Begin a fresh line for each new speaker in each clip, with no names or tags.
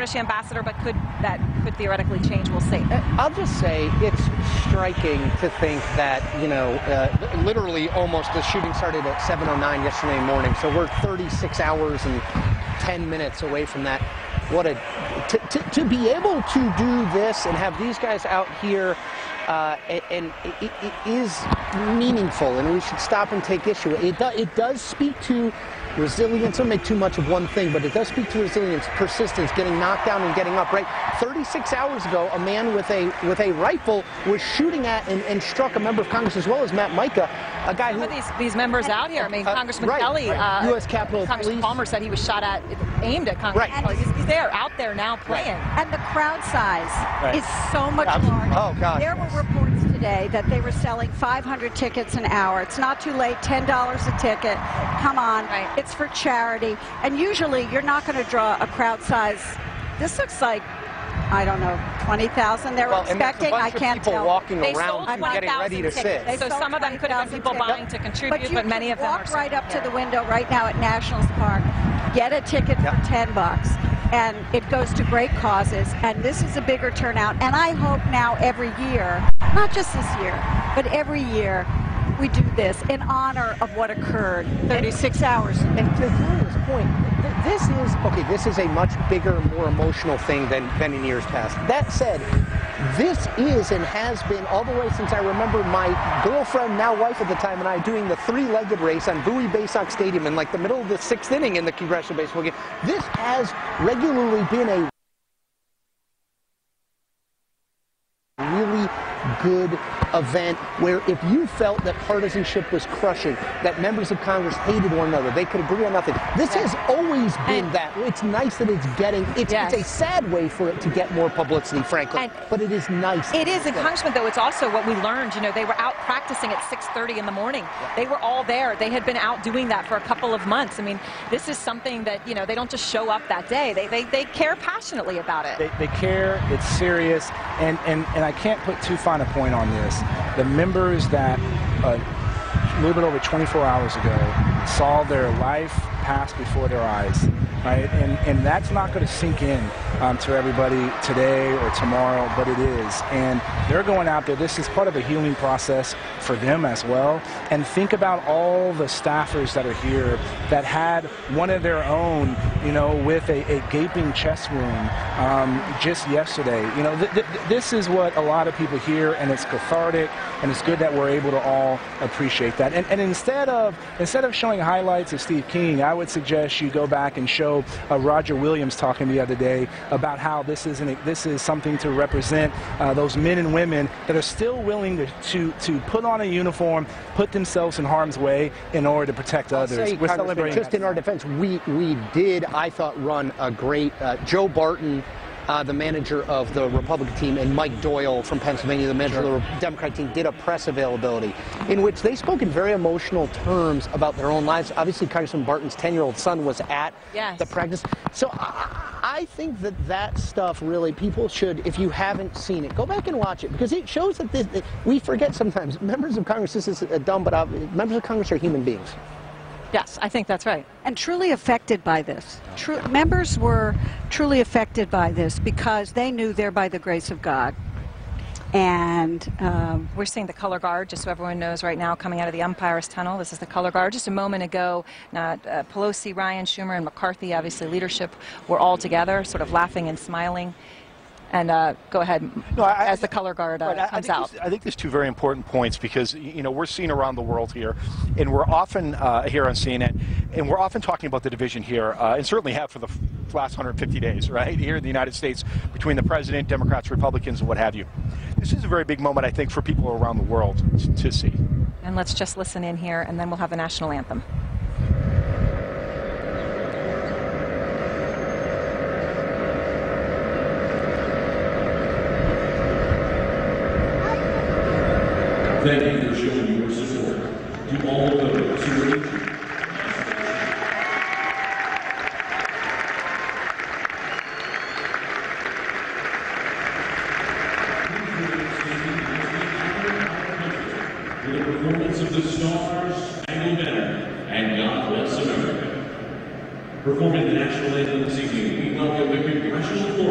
British ambassador, but could theoretically change. We'll see.
I'll just say it's striking to think that, you know, literally almost the shooting started at 7:09 yesterday morning, so we're 36 hours and 10 minutes away from that. What a to be able to do this and have these guys out here, and it is meaningful, and we should stop and take issue. It does speak to resilience. Don't make too much of one thing, but it does speak to resilience, persistence, getting knocked down and getting up. Right, 36 hours ago, a man with a rifle was shooting at and struck a member of Congress, as well as Matt Micah, a guy who.
Some of these members out here. I mean, Congressman Kelly,
U.S. Capitol
Congressman
Police.
Palmer said he was shot at, aimed at Congress.
Right.
He's there, out there now playing.
And the crowd size is so much larger.
Oh gosh.
There were reports today that they were selling 500 tickets an hour. It's not too late. $10 a ticket. Come on.
Right.
It's for charity. And usually you're not going to draw a crowd size. This looks like, I don't know, 20,000 they were expecting.
I can't tell. People walking around and getting ready to sit.
So some of them could have been people buying to contribute, but many of them are.
Walk right up to the window right now at Nationals Park, get a ticket for $10, and it goes to great causes. And this is a bigger turnout. And I hope now every year, not just this year, but every year, we do this in honor of what occurred 36 hours.
And to Gloria's point, this is a much bigger, more emotional thing than in years past. That said, this is and has been all the way since I remember my girlfriend, now wife at the time, and I doing the three-legged race on Bowie Baysock Stadium in like the middle of the 6th inning in the Congressional Baseball Game. This has regularly been a really good event where if you felt that partisanship was crushing, that members of Congress hated one another, they could agree on nothing. This has always been that. It's nice that it's getting, it's a sad way for it to get more publicity, frankly, but it is nice.
It is, and Congressman, though, it's also what we learned. You know, they were out practicing at 6:30 in the morning. They were all there. They had been out doing that for a couple of months. I mean, this is something that, you know, they don't just show up that day. They care passionately about it.
They care. It's serious, and I can't put too fine a point on this. The members that a little bit over 24 hours ago saw their life pass before their eyes, right? And that's not going to sink in to everybody today or tomorrow, but it is. And they're going out there. This is part of a healing process for them as well. And think about all the staffers that are here that had one of their own, you know, with a gaping chest wound just yesterday. You know, this is what a lot of people hear, and it's cathartic, and it's good that we're able to all appreciate that. And instead of showing highlights of Steve King, I would suggest you go back and show Roger Williams talking the other day about how this is something to represent those men and women that are still willing to put on a uniform, put themselves in harm's way in order to protect others. We're celebrating.
Just in our defense, we did, I thought, run a great Joe Barton, the manager of the Republican team, and Mike Doyle from Pennsylvania, the manager of the Democratic team, did a press availability in which they spoke in very emotional terms about their own lives. Obviously, Congressman Barton's 10-year-old son was at the practice. So I think that stuff really, people should, if you haven't seen it, go back and watch it, because it shows that we forget sometimes. Members of Congress, this is dumb, but members of Congress are human beings.
Yes, I think that's right.
And truly affected by this. Members were truly affected by this because they knew they're by the grace of God. And
we're seeing the color guard, just so everyone knows right now, coming out of the umpire's tunnel. This is the color guard. Just a moment ago, Pelosi, Ryan, Schumer, and McCarthy, obviously leadership, were all together, sort of laughing and smiling. And go ahead, as the color guard comes out.
I think there's two very important points, because, you know, we're seen around the world here, and we're often here on CNN, and we're often talking about the division here, and certainly have for the last 150 days, right, here in the United States, between the president, Democrats, Republicans, and what have you. This is a very big moment, I think, for people around the world to see.
And let's just listen in here, and then we'll have the national anthem.
Thank you for showing your support to all those who are injured. For the performance of the Stars Spangled Banner and God Bless America. Performing the national anthem this evening, we welcome the Congressional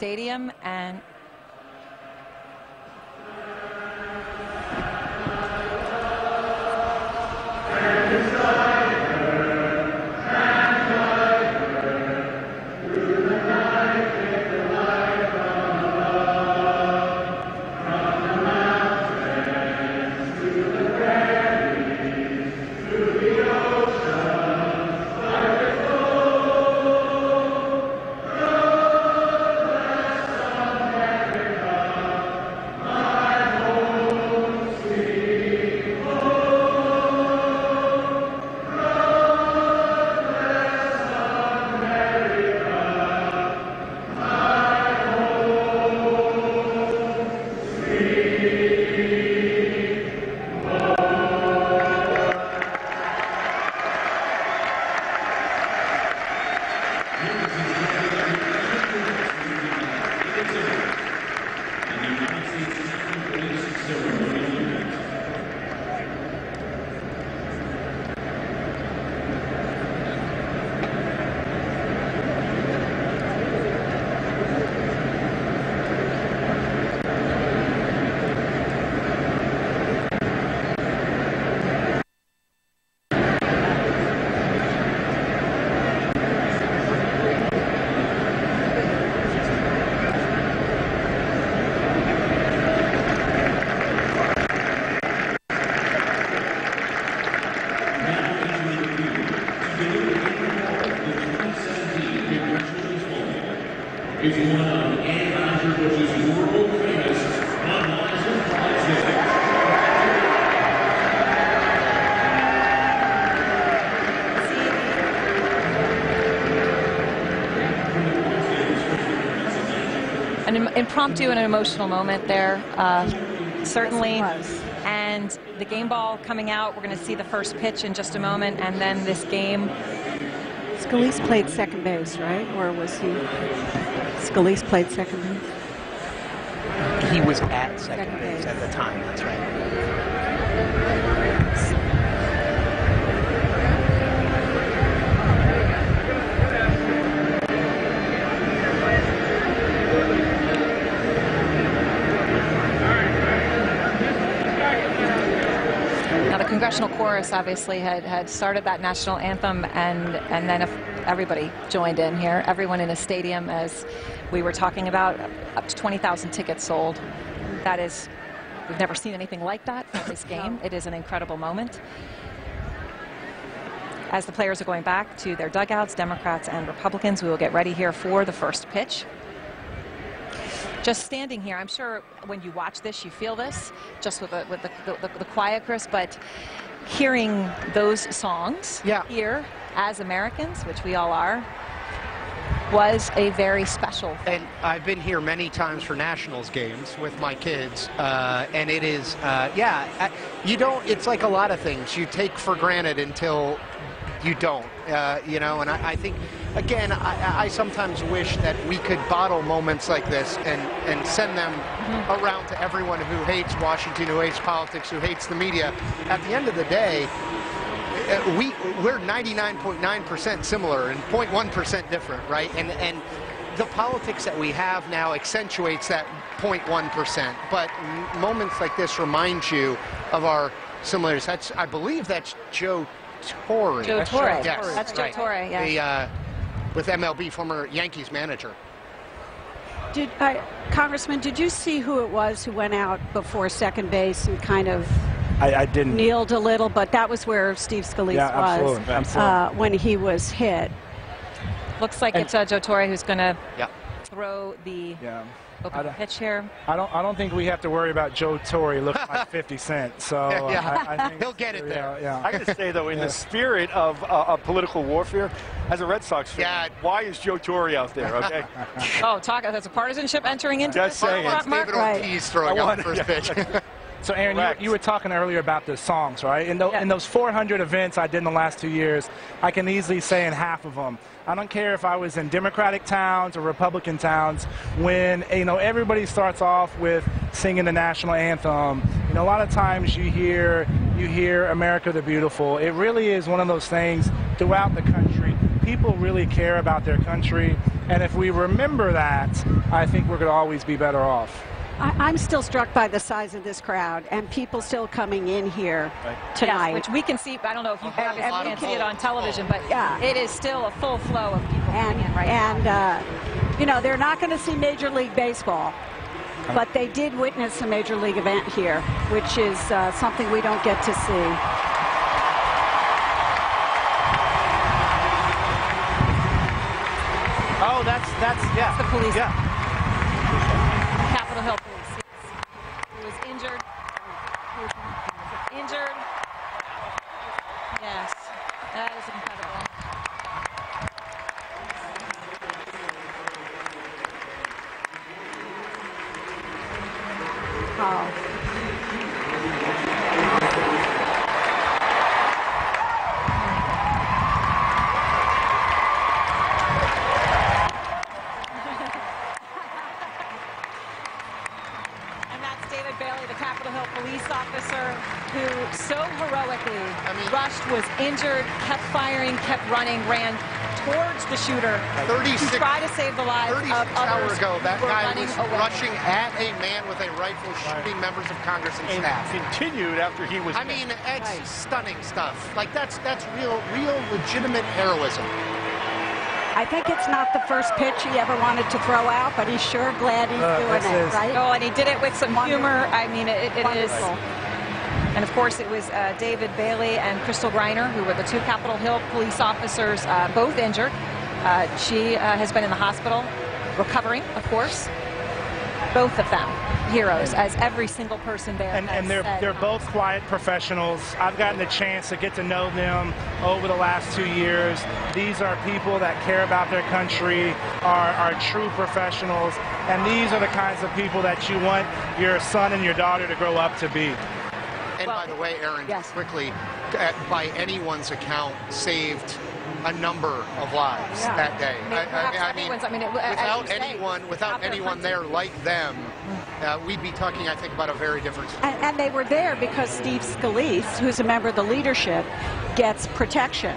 stadium, and
is one of Anheuser-Busch's world-famous Budweiser politics.
an impromptu and an emotional moment there, certainly. And the game ball coming out, we're going to see the first pitch in just a moment, and then this game.
Scalise played second base, right? Or was he? Scalise played second base.
He was at second base at the time, that's right.
Now the Congressional Chorus obviously had started that national anthem, and then everybody joined in here, everyone in the stadium, as we were talking about, up to 20,000 tickets sold. That is, we've never seen anything like that for this game. It is an incredible moment. As the players are going back to their dugouts, Democrats and Republicans, we will get ready here for the first pitch. Just standing here, I'm sure when you watch this, you feel this, just with the quiet, Chris, but hearing those songs here as Americans, which we all are, was a very special thing.
And I've been here many times for Nationals games with my kids, and it is, you don't, it's like a lot of things you take for granted until you don't, you know, and I think, again, I sometimes wish that we could bottle moments like this and send them around to everyone who hates Washington, who hates politics, who hates the media. At the end of the day, we're 99.9% similar and 0.1% different, right? And the politics that we have now accentuates that 0.1%. But moments like this remind you of our similarities. I believe that's Joe Torre.
Joe Torre.
Yes,
that's Joe Torre, yeah.
With MLB, former Yankees manager.
Congressman, did you see who it was who went out before second base and kind of
I didn't.
Kneeled a little, but that was where Steve Scalise was
absolutely.
When he was hit.
Looks like it's Joe Torre who's going to throw the open pitch here.
I don't think we have to worry about Joe Torre looking like 50 Cent. So I think
he'll get it there.
I got to say though, in the spirit of political warfare, as a Red Sox fan, why is Joe Torre out there? Okay.
That's a partisanship entering into
Just
this.
saying.
David Ortiz throwing out the first pitch.
So, Aaron, you were talking earlier about the songs, right? In those 400 events I did in the last 2 years, I can easily say in half of them, I don't care if I was in Democratic towns or Republican towns, when, everybody starts off with singing the national anthem. A lot of times you hear America the Beautiful. It really is one of those things throughout the country. People really care about their country. And if we remember that, I think we're going to always be better off.
I'm still struck by the size of this crowd and people still coming in here tonight.
Yes, which we can see. I don't know if you can't see it on television, but it is still a full flow of people coming in right now.
You know, they're not going to see Major League Baseball, but they did witness a Major League event here, which is something we don't get to see.
Oh, that's
the police.
Yeah.
Capitol Hill police. Who was injured. Injured. Yes, that is incredible.
Oh.
Police officer who so heroically rushed, was injured, kept firing, kept running, ran towards the shooter to try to save the lives of others.
36 hours ago, that guy was
away.
rushing at a man with a rifle, shooting members of Congress and staff.
Continued after he was.
I mean, it's stunning stuff. Like that's real legitimate heroism.
I think it's not the first pitch he ever wanted to throw out, but he's sure glad he's doing it, right?
Oh, and he did it with some humor. I mean, it is. And of course, it was David Bailey and Crystal Griner, who were the two Capitol Hill police officers, both injured. She has been in the hospital, recovering, of course. Both of them heroes, as every single person there has
and they're both quiet professionals. I've gotten the chance to get to know them over the last 2 years. These are people that care about their country, are true professionals, and these are the kinds of people that you want your son and your daughter to grow up to be.
And by the way, Aaron, quickly, by anyone's account, saved a number of lives that day. Without anyone there like them, we'd be talking, I think, about a very different story.
And they were there because Steve Scalise, who's a member of the leadership, gets protection.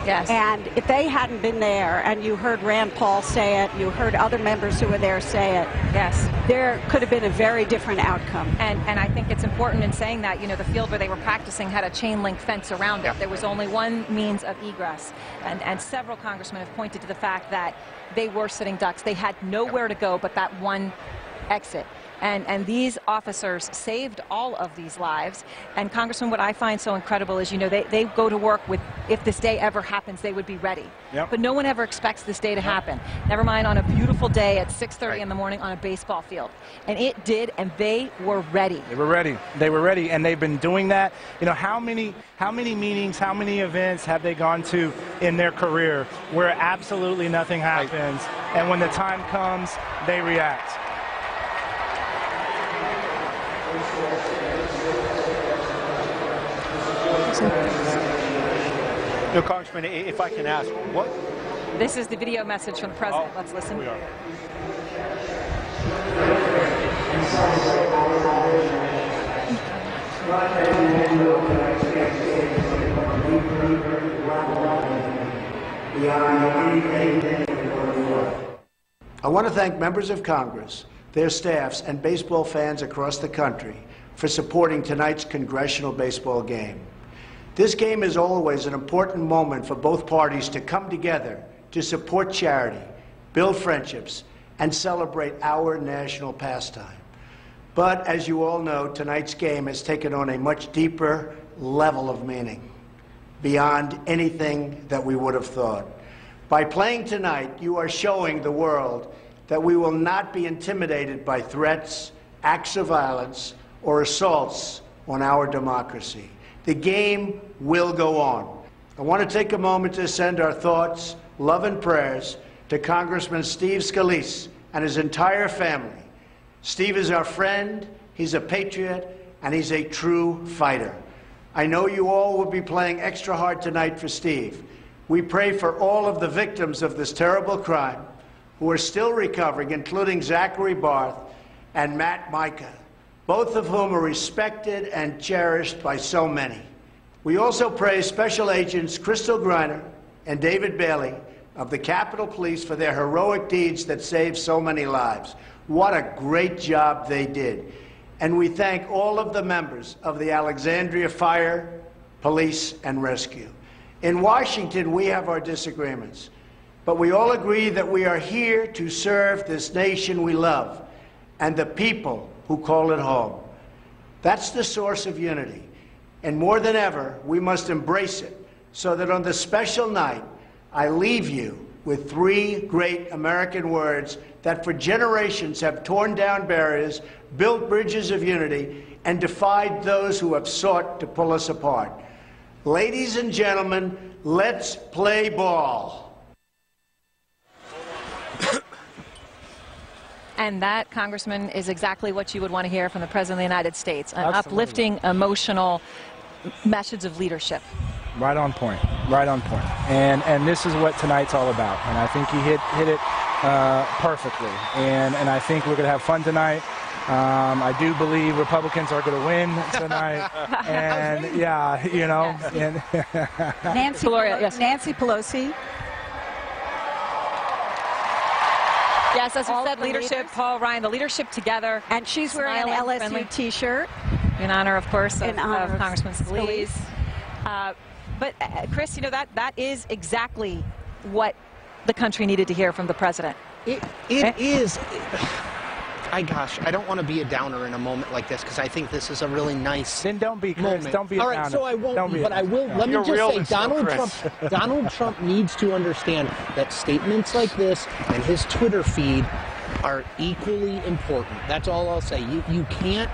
Yes.
And if they hadn't been there, and you heard Rand Paul say it, you heard other members who were there say it,
yes,
there could have been a very different outcome.
And I think it's important in saying that, you know, the field where they were practicing had a chain link fence around it. There was only one means of egress. And several congressmen have pointed to the fact that they were sitting ducks. They had nowhere to go but that one exit. And these officers saved all of these lives. And Congressman, what I find so incredible is, you know, they go to work with, if this day ever happens, they would be ready. But no one ever expects this day to happen. Never mind on a beautiful day at 6:30 in the morning on a baseball field. And it did, and they were ready.
They were ready. They were ready, and they've been doing that. You know, how many meetings, how many events have they gone to in their career where absolutely nothing happens, and when the time comes, they react?
No, Congressman, if I can ask, what?
This is the video message from the president. Let's listen.
We are.
I want to thank members of Congress, their staffs, and baseball fans across the country for supporting tonight's Congressional Baseball Game. This game is always an important moment for both parties to come together to support charity, build friendships, and celebrate our national pastime. But as you all know, tonight's game has taken on a much deeper level of meaning, beyond anything that we would have thought. By playing tonight, you are showing the world that we will not be intimidated by threats, acts of violence, or assaults on our democracy. The game will go on. I want to take a moment to send our thoughts, love, and prayers to Congressman Steve Scalise and his entire family. Steve is our friend, he's a patriot, and he's a true fighter. I know you all will be playing extra hard tonight for Steve. We pray for all of the victims of this terrible crime who are still recovering, including Zachary Barth and Matt Micah, both of whom are respected and cherished by so many. We also praise Special Agents Crystal Griner and David Bailey of the Capitol Police for their heroic deeds that saved so many lives. What a great job they did. And we thank all of the members of the Alexandria Fire, Police, and Rescue. In Washington, we have our disagreements, but we all agree that we are here to serve this nation we love and the people who call it home. That's the source of unity. And more than ever, we must embrace it so that on this special night, I leave you with 3 great American words that for generations have torn down barriers, built bridges of unity, and defied those who have sought to pull us apart. Ladies and gentlemen, let's play ball.
And that, Congressman, is exactly what you would want to hear from the President of the United States. An
Absolutely.
uplifting, emotional message of leadership.
Right on point. Right on point. And this is what tonight's all about. And I think he hit it perfectly. And I think we're going to have fun tonight. I do believe Republicans are going to win tonight. And, yeah, you know.
Yes.
And
Nancy Pelosi.
Yes, as you
All
said,
the
leadership,
leaders.
Paul Ryan, the leadership together.
And she's wearing an
Smiling,
LSU
friendly.
T-shirt.
In honor, of course, of
honor of
Congressman Scalise.
Scalise.
But, Chris, you know, that is exactly what the country needed to hear from the president.
It is. I don't want to be a downer in a moment like this because I think this is a really nice
then don't be, Chris.
moment.
Don't be a
All right,
downer.
so I won't,
Don't be
but I will. Let me
You're real
just say,
and so,
Donald Trump needs to understand that statements like this and his Twitter feed are equally important. That's all I'll say. You can't.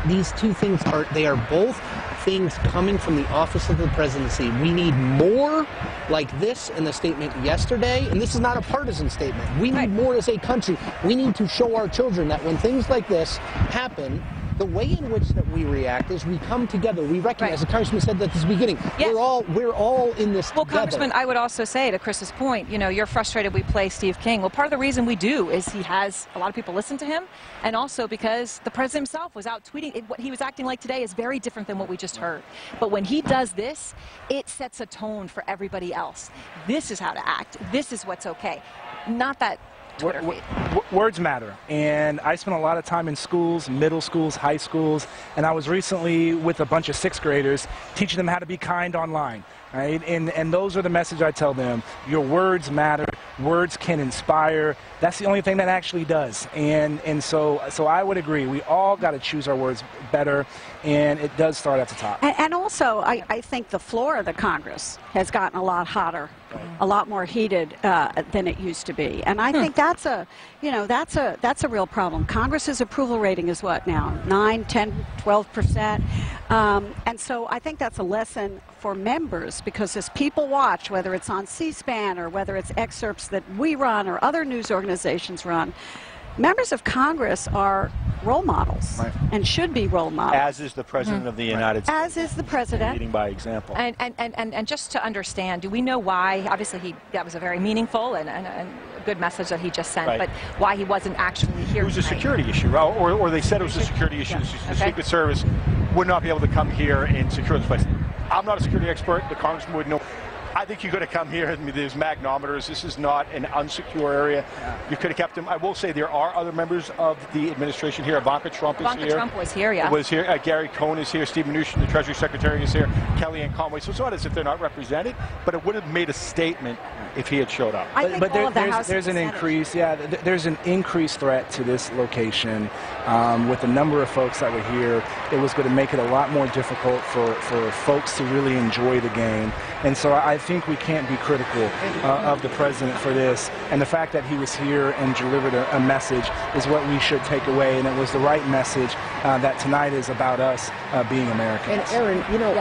These two things they are both things coming from the office of the presidency. We need more like this in the statement yesterday, and this is not a partisan statement. We need more as a country. We need to show our children that when things like this happen, the way in which that we react is we come together. We recognize, the Congressman said that at the beginning,
Yes.
we're all in this
Well,
together.
Congressman, I would also say, to Chris's point, you know, you're frustrated we play Steve King. Well, part of the reason we do is he has a lot of people listen to him, and also because the president himself was out tweeting. What he was acting like today is very different than what we just heard. But when he does this, it sets a tone for everybody else. This is how to act. This is what's okay. Not that Twitter feed.
Words matter, and I spent a lot of time in schools, middle schools, high schools, and I was recently with a bunch of 6th graders teaching them how to be kind online, right? And those are the message I tell them. Your words matter. Words can inspire. That's the only thing that actually does. And so I would agree. We all got to choose our words better, and it does start at the top.
And also, I think the floor of the Congress has gotten a lot hotter, a lot more heated than it used to be. And I think that's a real problem. Congress's approval rating is what now? 9, 10, 12%. And so I think that's a lesson for members, because as people watch, whether it's on C-SPAN or whether it's excerpts that we run or other news organizations run, members of Congress are role models and should be role models.
As is the President of the United States.
As is the President.
Leading by example.
And just to understand, do we know why? Obviously, that was a very meaningful and good message that he just sent, but why he wasn't actually here
It was a
tonight.
security issue, or they said it was a security issue. The Secret Service would not be able to come here and secure this place. I'm not a security expert. The Congressman would know. I think you could have come here. I mean, there's magnometers. This is not an unsecure area. You could have kept him. I will say there are other members of the administration here. Ivanka Trump is here.
Ivanka Trump was here, yeah.
Was here. Gary Cohn is here. Steve Mnuchin, the Treasury Secretary, is here. Kellyanne Conway. So it's not as if they're not represented, but it would have made a statement if he had showed up.
I think
But
all of the House
there's an
and Senate.
increase, there's an increased threat to this location. With the number of folks that were here, it was going to make it a lot more difficult for folks to really enjoy the game. And so I think we can't be critical of the president for this. And the fact that he was here and delivered a message is what we should take away. And it was the right message that tonight is about us being Americans.
And Aaron, you know,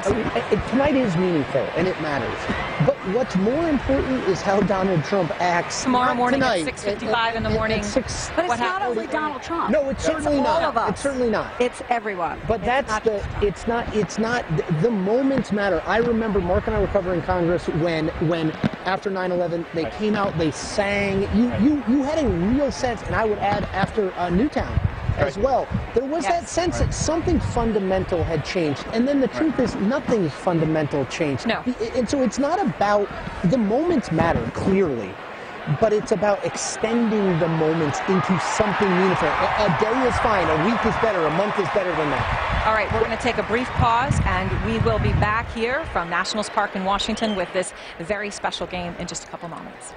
tonight is meaningful and it matters. But what's more important is how Donald Trump acts
Tomorrow morning
tonight,
at 6:55 in the morning.
At 6.
But it's
What
not
happened?
only Donald Trump.
No, it's certainly
all
not.
of us.
It's certainly not.
It's everyone.
But that's it's not the moments matter. I remember Mark and I were covering Congress when after 9/11 they came out, they sang. You had a real sense, and I would add after Newtown, as well. There was that sense that something fundamental had changed. And then the truth is, nothing fundamental changed.
No.
And so it's not about, the moments matter, clearly. But it's about extending the moments into something meaningful. A day is fine, a week is better, a month is better than that.
All right, we're going to take a brief pause, and we will be back here from Nationals Park in Washington with this very special game in just a couple moments.